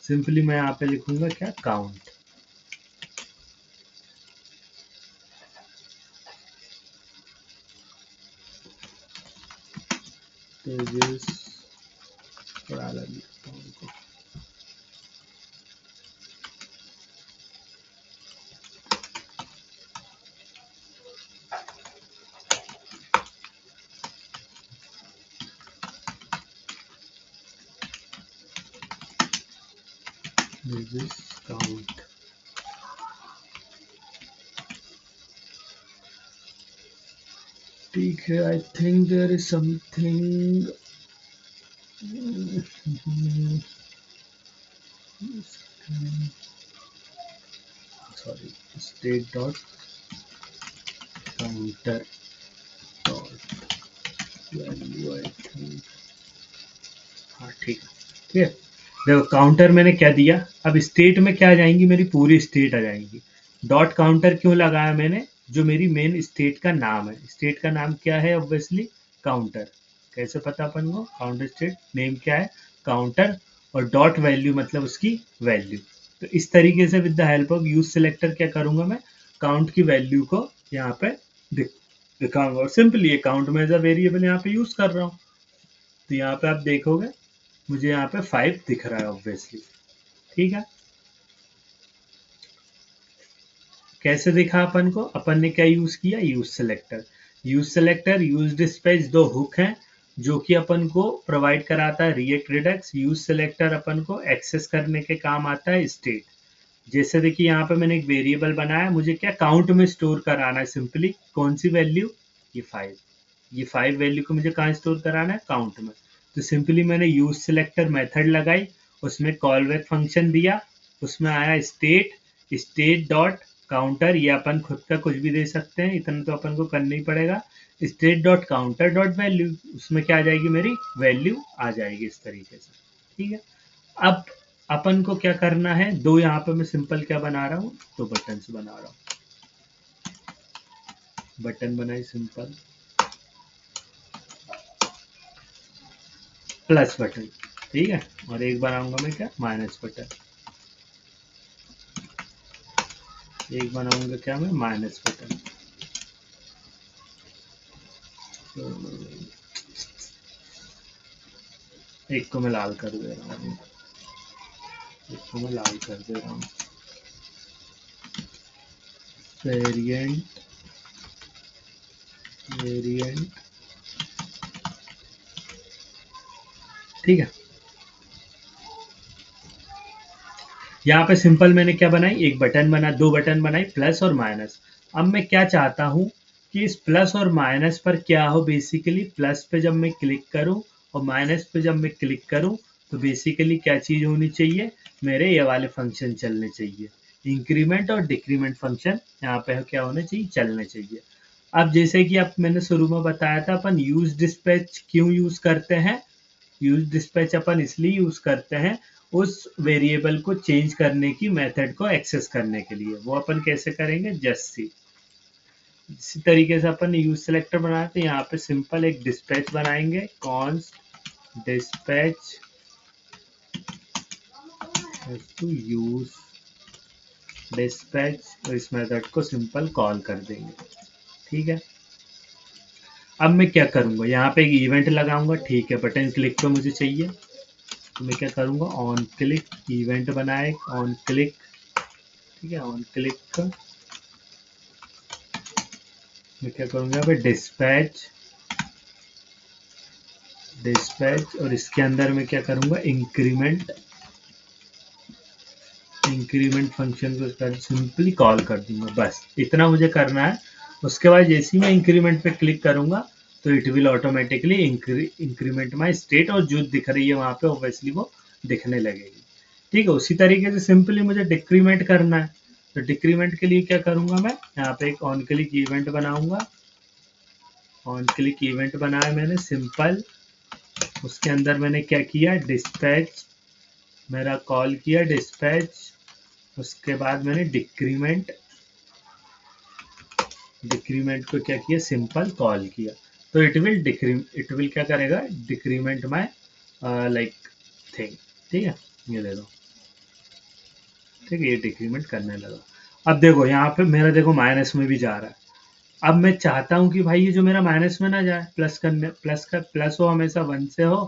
सिंपली मैं यहाँ पे लिखूंगा क्या, काउंट। पेजेस थोड़ा अलग लिखता हूँ उनको। Pages count. ठीक है, I think there is something. Sorry, state dot counter dot value, I think. हाँ ठीक है, ठीक है। देखो काउंटर मैंने क्या दिया, अब स्टेट में क्या आ जाएंगी, मेरी पूरी स्टेट आ जाएंगी। डॉट काउंटर क्यों लगाया मैंने, जो मेरी मेन स्टेट का नाम है, स्टेट का नाम क्या है, ऑब्वियसली काउंटर। कैसे पता अपन को, काउंटर स्टेट नेम क्या है, काउंटर, और डॉट वैल्यू मतलब उसकी वैल्यू। तो इस तरीके से with the help of use selector क्या करूंगा मैं, काउंट की वैल्यू को यहाँ पे दिखाऊंगा, और सिंपली काउंट में एज अ वेरिएबल यहाँ पे यूज कर रहा हूँ। तो यहाँ पे आप देखोगे मुझे यहाँ पे 5 दिख रहा है ऑब्वियसली। ठीक है, कैसे दिखा अपन को, अपन ने क्या यूज किया, use selector. Use selector, use dispatch दो हुक हैं जो कि अपन को प्रोवाइड कराता है रिएक्ट रिडक्स। यूज सेलेक्टर अपन को एक्सेस करने के काम आता है स्टेट। जैसे देखिए यहाँ पे मैंने एक वेरिएबल बनाया, मुझे क्या काउंट में स्टोर कराना है, सिंपली कौन सी वैल्यू, ये 5। ये 5 वैल्यू को मुझे कहाँ स्टोर कराना है, काउंट में। तो सिंपली मैंने यूज सिलेक्टर मेथड लगाई, उसमें कॉल बैक फंक्शन दिया, उसमें आया स्टेट, स्टेट डॉट काउंटर, ये अपन खुद का कुछ भी दे सकते हैं, इतना तो अपन को करना ही पड़ेगा। State dot counter dot value, उसमें क्या आ जाएगी, मेरी वैल्यू आ जाएगी इस तरीके से। ठीक है, अब अपन को क्या करना है, दो यहाँ पे मैं सिंपल क्या बना रहा हूँ, दो बटन बना रहा हूँ, बटन बनाई सिंपल, प्लस बटन। ठीक है, और एक बनाऊंगा मैं क्या, माइनस बटन। एक बनाऊंगा क्या मैं, माइनस बटन। तो एक को मैं लाल कर दे रहा हूँ, एक को मैं लाल कर दे रहा हूँ, वेरिएंट, वेरिएंट। ठीक है, यहाँ पे सिंपल मैंने क्या बनाई, एक बटन बना, दो बटन बनाई, प्लस और माइनस। अब मैं क्या चाहता हूँ कि इस प्लस और माइनस पर क्या हो, बेसिकली प्लस पे जब मैं क्लिक करूँ और माइनस पे जब मैं क्लिक करूँ तो बेसिकली क्या चीज़ होनी चाहिए, मेरे ये वाले फंक्शन चलने चाहिए, इंक्रीमेंट और डिक्रीमेंट फंक्शन यहाँ पे क्या होने चाहिए, चलने चाहिए। अब जैसे कि अब मैंने शुरू में बताया था, अपन यूज डिस्पैच क्यों यूज करते हैं, यूज डिस्पैच अपन इसलिए यूज करते हैं उस वेरिएबल को चेंज करने की मेथड को एक्सेस करने के लिए। वो अपन कैसे करेंगे, जस्ट सी, इसी तरीके से अपन यूज सेलेक्टर बनाए थे, यहाँ पे सिंपल एक डिस्पैच बनाएंगे, const dispatch to use dispatch, और इस मेथड को सिंपल कॉल कर देंगे। ठीक है, अब मैं क्या करूंगा, यहाँ पे एक इवेंट लगाऊंगा। ठीक है, बटन क्लिक पे मुझे चाहिए, तो मैं क्या करूंगा, ऑन क्लिक इवेंट बनाए, ऑन क्लिक। ठीक है, ऑन क्लिक मैं क्या करूंगा, यहाँ पे डिस्पैच, डिस्पैच, और इसके अंदर मैं क्या करूंगा, इंक्रीमेंट, इंक्रीमेंट फंक्शन को सिंपली कॉल कर दूंगा, बस इतना मुझे करना है। उसके बाद जैसे ही मैं इंक्रीमेंट पे क्लिक करूंगा तो it will automatically increment my state, और जो दिख रही है वहां पे ऑब्वियसली वो दिखने लगेगी। ठीक है, उसी तरीके से सिंपली मुझे डिक्रीमेंट करना है, तो डिक्रीमेंट के लिए क्या करूंगा, मैं यहाँ पे एक ऑन क्लिक इवेंट बनाऊंगा, ऑन क्लिक इवेंट बनाया मैंने सिंपल, उसके अंदर मैंने क्या किया, डिस्पैच, मेरा कॉल किया डिस्पैच, उसके बाद मैंने डिक्रीमेंट, डिक्रीमेंट को क्या किया, सिंपल कॉल किया। तो इट विल क्या करेगा, डिक्रीमेंट माय लाइक थिंग। ठीक है, ये ले लो। ठीक है, ये डिक्रीमेंट करने लगा। अब देखो यहाँ पे मेरा देखो माइनस में भी जा रहा है। अब मैं चाहता हूँ कि भाई ये जो मेरा माइनस में ना जाए, प्लस करने, प्लस का प्लस हो, हमेशा 1 से हो,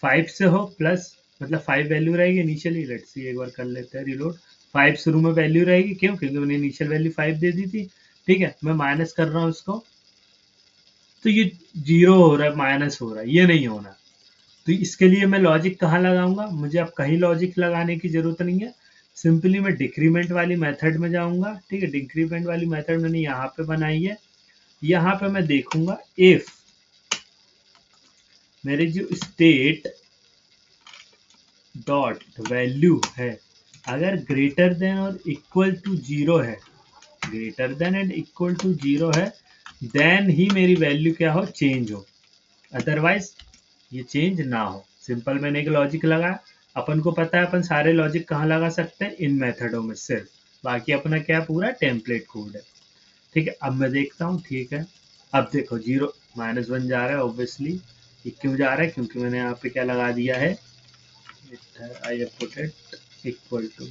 5 से हो, प्लस मतलब 5 वैल्यू रहेगी इनिशियली। लेट्स सी, एक बार कर लेते हैं रिलोड। 5 शुरू में वैल्यू रहेगी, क्यों, क्योंकि मैंने इनिशियल वैल्यू 5 दे दी थी। ठीक है, मैं माइनस कर रहा हूँ इसको, तो ये जीरो हो रहा है, माइनस हो रहा है, ये नहीं होना। तो इसके लिए मैं लॉजिक कहाँ लगाऊंगा, मुझे अब कहीं लॉजिक लगाने की जरूरत नहीं है, सिंपली मैं डिक्रीमेंट वाली मेथड में जाऊंगा। ठीक है, डिक्रीमेंट वाली मेथड मैंने यहाँ पे बनाई है, यहाँ पे मैं देखूंगा इफ मेरे जो स्टेट डॉट वैल्यू है अगर ग्रेटर देन और इक्वल टू जीरो है, greater than and equal to zero है, देन ही मेरी वैल्यू क्या हो, चेंज हो, अदरवाइज ये चेंज ना हो। सिंपल मैंने एक लॉजिक लगाया, अपन को पता है अपन सारे लॉजिक कहाँ लगा सकते हैं, इन मेथडों में सिर्फ, बाकी अपना क्या पूरा टेम्पलेट कोड है। ठीक है, अब मैं देखता हूँ। ठीक है, अब देखो 0 -1 जा रहा है ऑब्वियसली। ये क्यों जा रहा है, क्योंकि मैंने यहाँ पे क्या लगा दिया है, I have put it equal to.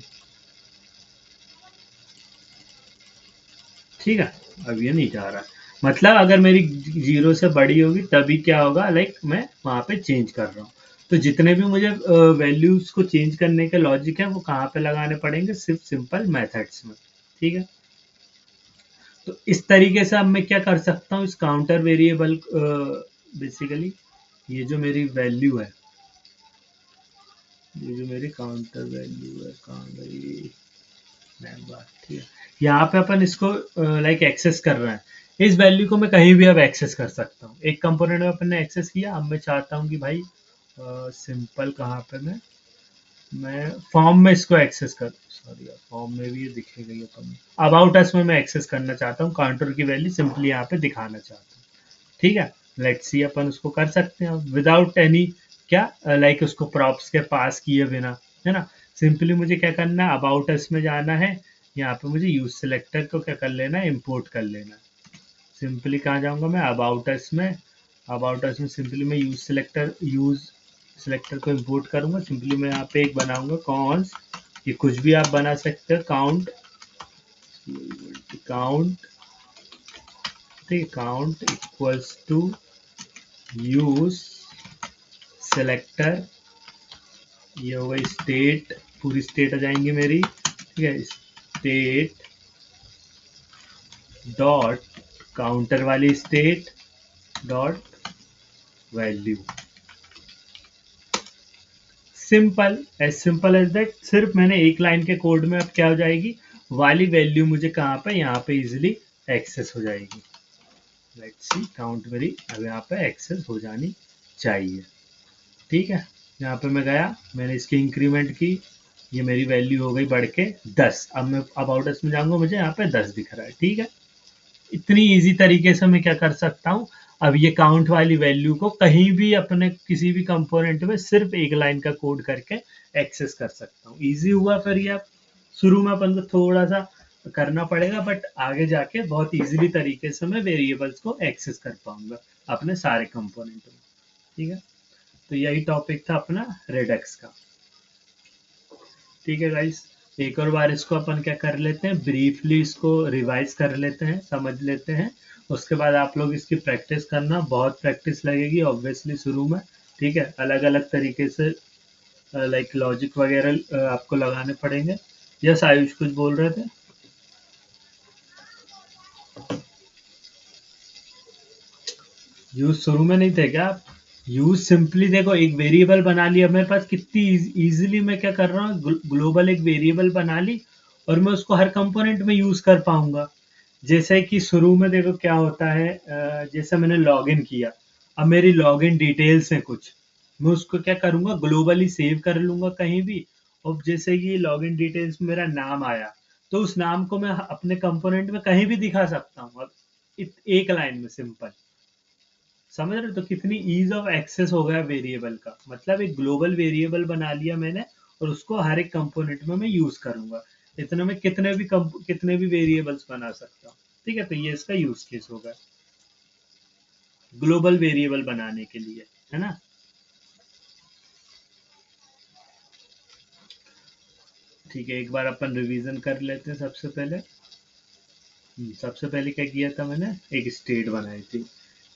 ठीक है, अब ये नहीं जा रहा, मतलब अगर मेरी 0 से बड़ी होगी तभी क्या होगा, लाइक मैं वहां पे चेंज कर रहा हूँ। तो जितने भी मुझे वैल्यूज को चेंज करने के लॉजिक है वो कहाँ पे लगाने पड़ेंगे, सिर्फ सिंपल मेथड्स में। ठीक है, तो इस तरीके से अब मैं क्या कर सकता हूँ, इस काउंटर वेरिएबल बेसिकली ये जो मेरी वैल्यू है, ये जो मेरी काउंटर वैल्यू है, कहाँ गई मैम बात, ठीक है, यहाँ पे अपन इसको लाइक एक्सेस कर रहे हैं। इस वैल्यू को मैं कहीं भी अब एक्सेस कर सकता हूँ। एक कंपोनेंट में अपन ने एक्सेस किया, अब मैं चाहता हूँ कि भाई सिंपल कहाँ पे मैं फॉर्म में इसको एक्सेस कर, सॉरी फॉर्म में भी ये दिखेगा ही अपन, अबाउट अस में मैं एक्सेस करना चाहता हूँ, काउंटर की वैल्यू सिंपली यहाँ पे दिखाना चाहता हूँ। ठीक है, लेट्स सी अपन उसको कर सकते हैं विदाउट एनी क्या लाइक उसको प्रॉप्स के पास किए बिना, है ना। सिंपली मुझे क्या करना है, अबाउट अस में जाना है, यहाँ पे मुझे यूज सिलेक्टर को क्या कर लेना है, इम्पोर्ट कर लेना है। सिंपली कहाँ जाऊँगा मैं, अबाउट अस में, अबाउट अस में सिंपली मैं यूज सिलेक्टर को इम्पोर्ट करूँगा। सिंपली मैं यहाँ पे एक बनाऊँगा कॉन्स, ये कुछ भी आप बना सकते हो, काउंट, काउंट, ठीक, count equals to use selector, ये हो गई स्टेट, पूरी स्टेट आ जाएंगी मेरी। ठीक है, स्टेट डॉट काउंटर वाली state dot value, simple as that. सिर्फ मैंने एक लाइन के कोड में अब क्या हो जाएगी, वाली वैल्यू मुझे कहाँ पे, यहाँ पे इजिली एक्सेस हो जाएगी। लेट्स सी, काउंट मेरी अब यहाँ पे एक्सेस हो जानी चाहिए। ठीक है, यहाँ पे मैं गया, मैंने इसकी इंक्रीमेंट की, ये मेरी वैल्यू हो गई बढ़ के 10। अब मैं अबाउट अस में जाऊंगा, मुझे यहाँ पे 10 दिख रहा है। ठीक है, इतनी इजी तरीके से मैं क्या कर सकता हूँ, अब ये काउंट वाली वैल्यू को कहीं भी अपने किसी भी कंपोनेंट में सिर्फ एक लाइन का कोड करके एक्सेस कर सकता हूँ। इजी हुआ, फिर ये शुरू में अपन को थोड़ा सा करना पड़ेगा, बट आगे जाके बहुत इजीली तरीके से मैं वेरिएबल्स को एक्सेस कर पाऊंगा अपने सारे कंपोनेंट में। ठीक है, तो यही टॉपिक था अपना रेडक्स का। ठीक है गाइस, एक और बार इसको अपन क्या कर लेते हैं, ब्रीफली इसको रिवाइज कर लेते हैं, समझ लेते हैं। उसके बाद आप लोग इसकी प्रैक्टिस करना, बहुत प्रैक्टिस लगेगी ऑब्वियसली शुरू में। ठीक है, अलग अलग तरीके से लाइक लॉजिक वगैरह आपको लगाने पड़ेंगे। यस आयुष कुछ बोल रहे थे। यूज शुरू में नहीं थे क्या आप? यूज सिंपली देखो, एक वेरिएबल बना लिया मेरे पास, कितनी इजीली मैं क्या कर रहा हूँ, ग्लोबल एक वेरिएबल बना ली और मैं उसको हर कंपोनेंट में यूज कर पाऊंगा। जैसे कि शुरू में देखो क्या होता है, जैसे मैंने लॉगिन किया, अब मेरी लॉगिन डिटेल्स हैं कुछ, मैं उसको क्या करूंगा, ग्लोबली सेव कर लूंगा कहीं भी। और जैसे कि लॉगिन डिटेल्स में मेरा नाम आया, तो उस नाम को मैं अपने कंपोनेंट में कहीं भी दिखा सकता हूँ, अब एक लाइन में सिंपल। समझ रहे हो? तो कितनी ईज ऑफ एक्सेस हो गया वेरिएबल का, मतलब एक ग्लोबल वेरिएबल बना लिया मैंने और उसको हर एक कंपोनेंट में मैं यूज करूंगा। इतने में कितने भी वेरिएबल्स बना सकता हूँ। ठीक है, तो ये इसका यूज केस होगा ग्लोबल वेरिएबल बनाने के लिए, है ना। ठीक है, एक बार अपन रिवीजन कर लेते हैं। सबसे पहले क्या किया था मैंने, एक स्टेट बनाई थी।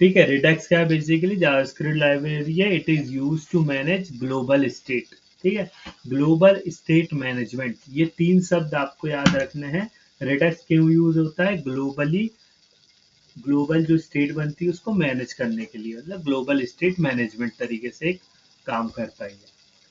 ठीक है, रिडक्स क्या है, बेसिकली जावास्क्रिप्ट लाइब्रेरी है, it is use to manage global state. ठीक है, ग्लोबल स्टेट मैनेजमेंट, ये तीन शब्द आपको याद रखने हैं। रिडक्स क्यों यूज होता है, ग्लोबल जो स्टेट बनती है उसको मैनेज करने के लिए, मतलब ग्लोबल स्टेट मैनेजमेंट तरीके से एक काम करता है।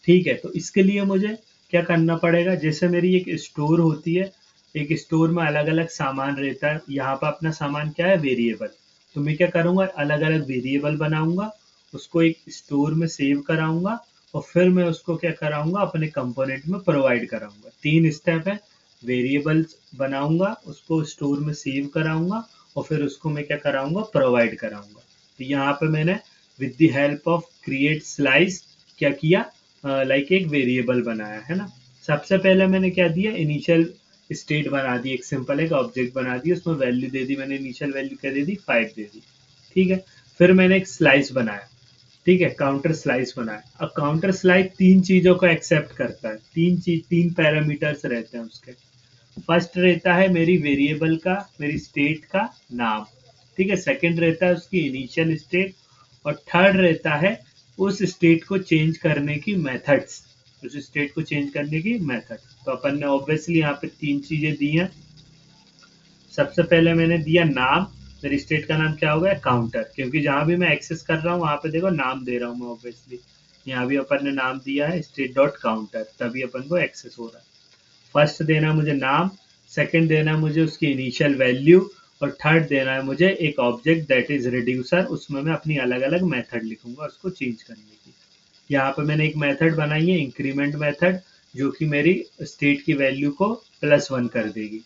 ठीक है, तो इसके लिए मुझे क्या करना पड़ेगा, जैसे मेरी एक स्टोर होती है, एक स्टोर में अलग अलग सामान रहता है, यहाँ पर अपना सामान क्या है, वेरिएबल। तो मैं क्या करूँगा, अलग अलग वेरिएबल बनाऊंगा, उसको एक स्टोर में सेव कराऊंगा और फिर मैं उसको क्या कराऊंगा, अपने कंपोनेंट में प्रोवाइड कराऊंगा। 3 स्टेप है, वेरिएबल्स बनाऊंगा, उसको स्टोर में सेव कराऊंगा और फिर उसको मैं क्या कराऊंगा, प्रोवाइड कराऊंगा। तो यहाँ पे मैंने with the help of create slice क्या किया, लाइक एक वेरिएबल बनाया है ना। सबसे पहले मैंने क्या दिया, इनिशियल स्टेट बना दी, एक सिंपल एक ऑब्जेक्ट बना दी, उसमें वैल्यू दे दी मैंने, इनिशियल वैल्यू क्या दे दी, 5 दे दी। ठीक है, फिर मैंने एक स्लाइस बनाया, ठीक है, काउंटर स्लाइस बनाया। अब काउंटर स्लाइस 3 चीजों को एक्सेप्ट करता है, 3 पैरामीटर्स रहते हैं उसके। फर्स्ट रहता है मेरी वेरिएबल का, मेरी स्टेट का नाम, ठीक है, सेकंड रहता है उसकी इनिशियल स्टेट, और थर्ड रहता है उस स्टेट को चेंज करने की मेथड्स, उस स्टेट को चेंज करने की मेथड। तो अपन ने ऑब्वियसली यहाँ पे 3 चीजें दी हैं। सबसे पहले मैंने दिया नाम, मेरी स्टेट का नाम क्या होगा, काउंटर, क्योंकि जहां भी मैं एक्सेस कर रहा हूँ वहां पे देखो नाम दे रहा हूँ मैं ऑब्वियसली। यहाँ भी अपन ने नाम दिया है स्टेट डॉट काउंटर, तभी अपन को एक्सेस हो रहा है। फर्स्ट देना है मुझे नाम, सेकंड देना है मुझे उसकी इनिशियल वैल्यू, और थर्ड देना है मुझे एक ऑब्जेक्ट दैट इज रिड्यूसर, उसमें मैं अपनी अलग अलग मेथड लिखूंगा उसको चेंज करने की। यहाँ पे मैंने एक मेथड बनाई है इंक्रीमेंट मेथड, जो कि मेरी स्टेट की वैल्यू को +1 कर देगी,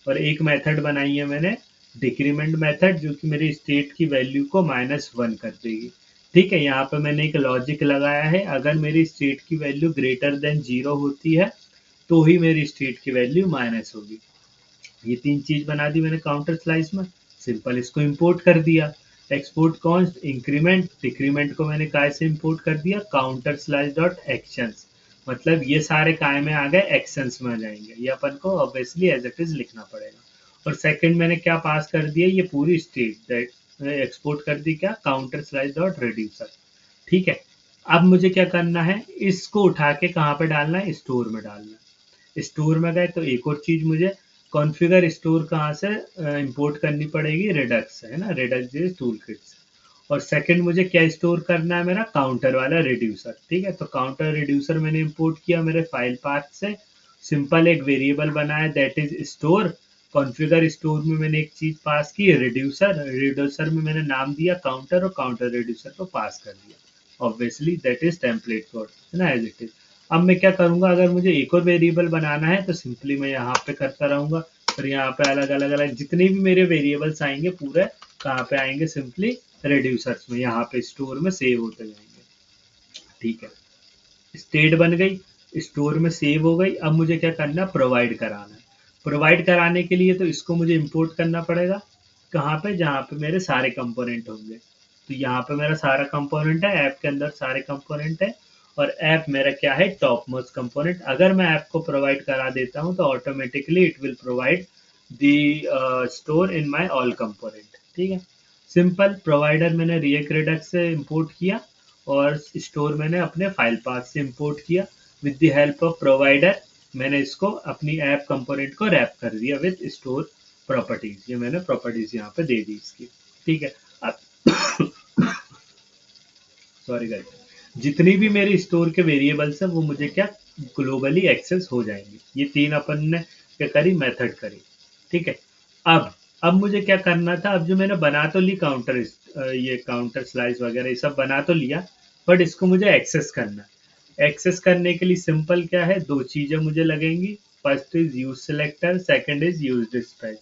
और एक मेथड बनाई है मैंने डिक्रीमेंट मेथड, जो कि मेरी स्टेट की वैल्यू को -1 कर देगी। ठीक है, यहाँ पे मैंने एक लॉजिक लगाया है, अगर मेरी स्टेट की वैल्यू ग्रेटर देन 0 होती है तो ही मेरी स्टेट की वैल्यू माइनस होगी। ये 3 चीज बना दी मैंने काउंटर स्लाइस में। सिंपल इसको इंपोर्ट कर दिया, एक्सपोर्ट कॉन्स्ट इंक्रीमेंट, डिक्रीमेंट को मैंने काय से इंपोर्ट कर दिया, काउंटर स्लाइस डॉट एक्शंस, मतलब ये सारे काय में आ गए, एक्शंस में आ जाएंगे, ये अपन को ऑब्वियसली एज इट इज लिखना पड़ेगा। और सेकंड मैंने क्या पास कर दिया, ये पूरी स्टेट एक्सपोर्ट कर दी, क्या, काउंटर स्लाइस डॉट रिड्यूसर। ठीक है, अब मुझे क्या करना है, इसको उठा के कहाँ पे डालना है, स्टोर में डालना है। स्टोर में गए तो एक और चीज मुझे कॉन्फ़िगर स्टोर कहाँ से इंपोर्ट करनी पड़ेगी, रेडक्स से, है ना, रेडक्स जैसे टूल किट से। और सेकंड मुझे क्या स्टोर करना है, मेरा काउंटर वाला रिड्यूसर। ठीक है, तो काउंटर रिड्यूसर मैंने इंपोर्ट किया मेरे फाइल पाथ से, सिंपल एक वेरिएबल बनाया that is store, configure store में मैंने एक चीज पास की रिड्यूसर, रिड्यूसर में मैंने नाम दिया काउंटर, और काउंटर रिड्यूसर को पास कर दिया, obviously that is template code, है ना, एज इट इज। अब मैं क्या करूंगा, अगर मुझे एक और वेरिएबल बनाना है तो सिंपली मैं यहाँ पे करता रहूंगा, फिर यहाँ पे अलग अलग अलग जितने भी मेरे वेरिएबल्स आएंगे पूरे कहाँ पे आएंगे, सिंपली रिड्यूसर्स में, यहाँ पे स्टोर में सेव होते जाएंगे। ठीक है, स्टेट बन गई, स्टोर में सेव हो गई। अब मुझे क्या करना है, प्रोवाइड कराना है। प्रोवाइड कराने के लिए तो इसको मुझे इंपोर्ट करना पड़ेगा, कहाँ पे, जहाँ पे मेरे सारे कंपोनेंट होंगे। तो यहाँ पे मेरा सारा कंपोनेंट है, ऐप के अंदर सारे कंपोनेंट है, और ऐप मेरा क्या है, टॉप मोस्ट कंपोनेंट। अगर मैं ऐप को प्रोवाइड करा देता हूँ तो automatically it will provide the store in my all component. ठीक है, सिंपल प्रोवाइडर मैंने रिएक्ट रेडक्स से इंपोर्ट किया, और स्टोर मैंने अपने फाइल पाथ से इंपोर्ट किया। With the help of provider मैंने इसको अपनी ऐप कंपोनेंट को रैप कर दिया विद स्टोर प्रॉपर्टीज, ये मैंने प्रॉपर्टीज यहाँ पे दे दी इसकी। ठीक है, अब सॉरी गाइस, जितनी भी मेरी स्टोर के वेरिएबल्स हैं वो मुझे क्या, ग्लोबली एक्सेस हो जाएंगे। ये 3 अपन ने क्या करी, मेथड करी। ठीक है, अब मुझे क्या करना था, अब जो मैंने बना तो ली काउंटर, ये काउंटर स्लाइस वगैरह ये सब बना तो लिया, बट इसको मुझे एक्सेस करना है। एक्सेस करने के लिए सिंपल क्या है, 2 चीजें मुझे लगेंगी, first is use selector, second is use dispatch.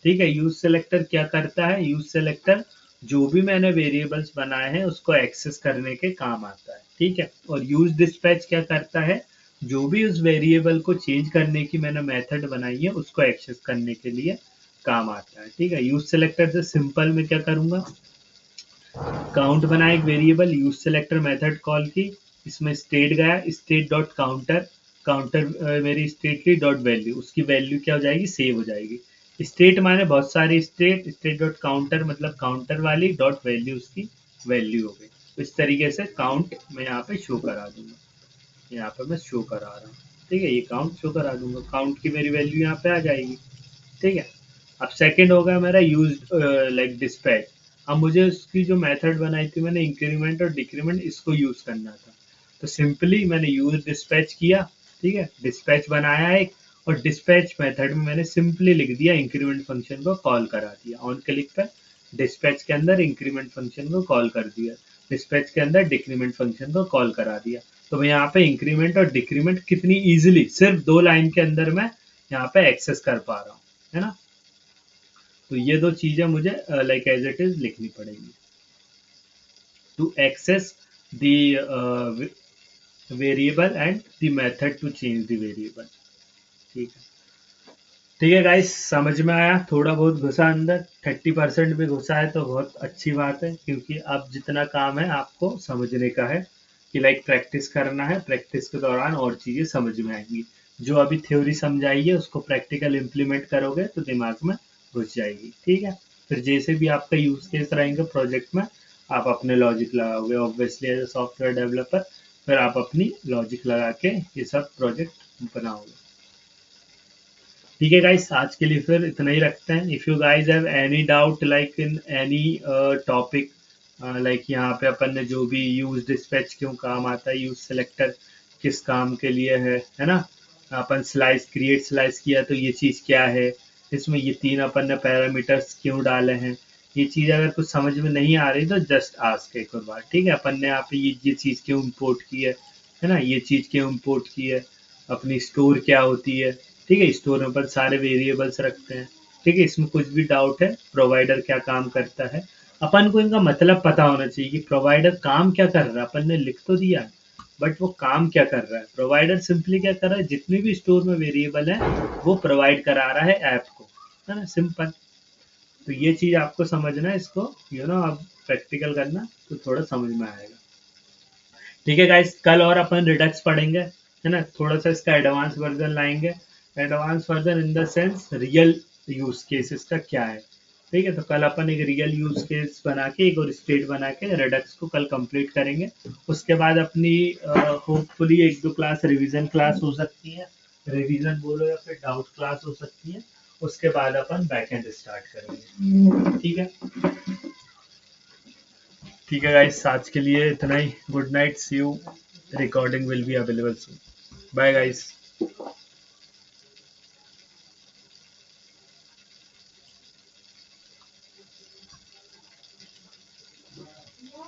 ठीक है, यूज सेलेक्टर क्या करता है, यूज सेलेक्टर जो भी मैंने वेरिएबल्स बनाए हैं उसको एक्सेस करने के काम आता है। ठीक है, और यूज डिस्पैच क्या करता है, जो भी उस वेरिएबल को चेंज करने की मैंने मेथड बनाई है उसको एक्सेस करने के लिए काम आता है। ठीक है, यूज सेलेक्टर से सिंपल में क्या करूंगा, काउंट बनाया एक variable, use selector method call की, इसमें स्टेट गया, स्टेट डॉट काउंटर, काउंटर मेरी स्टेट की डॉट वैल्यू, उसकी वैल्यू क्या हो जाएगी, सेव हो जाएगी। स्टेट माने बहुत सारी स्टेट, स्टेट डॉट काउंटर मतलब काउंटर वाली, डॉट वैल्यू उसकी वैल्यू हो गई। तो इस तरीके से काउंट मैं यहाँ पे शो करा दूंगा, यहाँ पे मैं शो करा रहा हूँ। ठीक है, ये काउंट शो करा दूंगा, काउंट की मेरी वैल्यू यहाँ पे आ जाएगी। ठीक है, अब सेकंड होगा मेरा यूज लाइक डिस्पैच। अब मुझे उसकी जो मेथड बनाई थी मैंने, इंक्रीमेंट और डिक्रीमेंट, इसको यूज करना था, तो सिंपली मैंने यूज डिस्पैच किया। ठीक है, डिस्पैच बनाया एक, और डिस्पैच मेथड में मैंने सिंपली लिख दिया, इंक्रीमेंट फंक्शन को कॉल करा दिया, ऑन क्लिक पे डिस्पैच के अंदर इंक्रीमेंट फंक्शन को कॉल कर दिया, डिस्पैच के अंदर डिक्रीमेंट फंक्शन को कॉल करा दिया। तो मैं यहाँ पे इंक्रीमेंट और डिक्रीमेंट कितनी इजीली सिर्फ 2 लाइन के अंदर मैं यहाँ पे एक्सेस कर पा रहा हूँ, है ना। तो ये 2 चीजें मुझे लाइक एज इट इज लिखनी पड़ेगी to access the variable and the method to change the variable. ठीक है, ठीक है गाइस, समझ में आया, थोड़ा बहुत घुसा अंदर, 30% भी घुसा है तो बहुत अच्छी बात है, क्योंकि अब जितना काम है आपको समझने का है कि लाइक प्रैक्टिस करना है, प्रैक्टिस के दौरान और चीजें समझ में आएंगी। जो अभी थ्योरी समझाई है उसको प्रैक्टिकल इम्प्लीमेंट करोगे तो दिमाग में घुस जाएगी। ठीक है, फिर जैसे भी आपका यूज केस रहेंगे प्रोजेक्ट में, आप अपने लॉजिक लगाओगे, obviously as a software developer, फिर आप अपनी लॉजिक लगा के ये सब प्रोजेक्ट बनाओगे। ठीक है गाइस, आज के लिए फिर इतना ही रखते हैं। If you guys have any doubt like in any topic, like यहाँ पे अपन ने जो भी यूज डिस्पैच क्यों काम आता है, यूज सेलेक्टर किस काम के लिए है ना, अपन स्लाइस क्रिएट स्लाइस किया तो ये चीज क्या है, इसमें ये 3 अपन ने पैरामीटर्स क्यों डाले हैं, ये चीज अगर कुछ समझ में नहीं आ रही तो जस्ट आस्क एक और बार। ठीक है, अपन ने यहाँ पे ये चीज क्यों इम्पोर्ट की है ना, ये चीज क्यों इम्पोर्ट की है, अपनी स्टोर क्या होती है। ठीक है, स्टोर में अपन सारे वेरिएबल्स रखते हैं। ठीक है, इसमें कुछ भी डाउट है, प्रोवाइडर क्या काम करता है, अपन को इनका मतलब पता होना चाहिए कि प्रोवाइडर काम क्या कर रहा है। अपन ने लिख तो दिया बट वो काम क्या कर रहा है। प्रोवाइडर सिंपली क्या कर रहा है, जितने भी स्टोर में वेरिएबल है वो प्रोवाइड करा रहा है ऐप को, है ना, सिंपल। तो ये चीज आपको समझना है, इसको अब प्रैक्टिकल करना तो थोड़ा समझ में आएगा। ठीक है गाइस, कल और अपन रिडक्स पढ़ेंगे, है ना, थोड़ा सा इसका एडवांस वर्जन लाएंगे। Advance version in the sense real use cases का क्या है। ठीक है, तो कल अपन एक रियल यूज केस बना के, एक और स्टेट बना के रिडक्स को कल कंप्लीट करेंगे। उसके बाद अपनी होपफुली 1-2 क्लास रिवीजन क्लास हो सकती है, रिवीजन बोलो या फिर डाउट क्लास हो सकती है। उसके बाद अपन बैकएंड स्टार्ट करेंगे। ठीक है, ठीक है गाइस, आज के लिए इतना ही। Good night, see you, recording will be available soon, bye guys.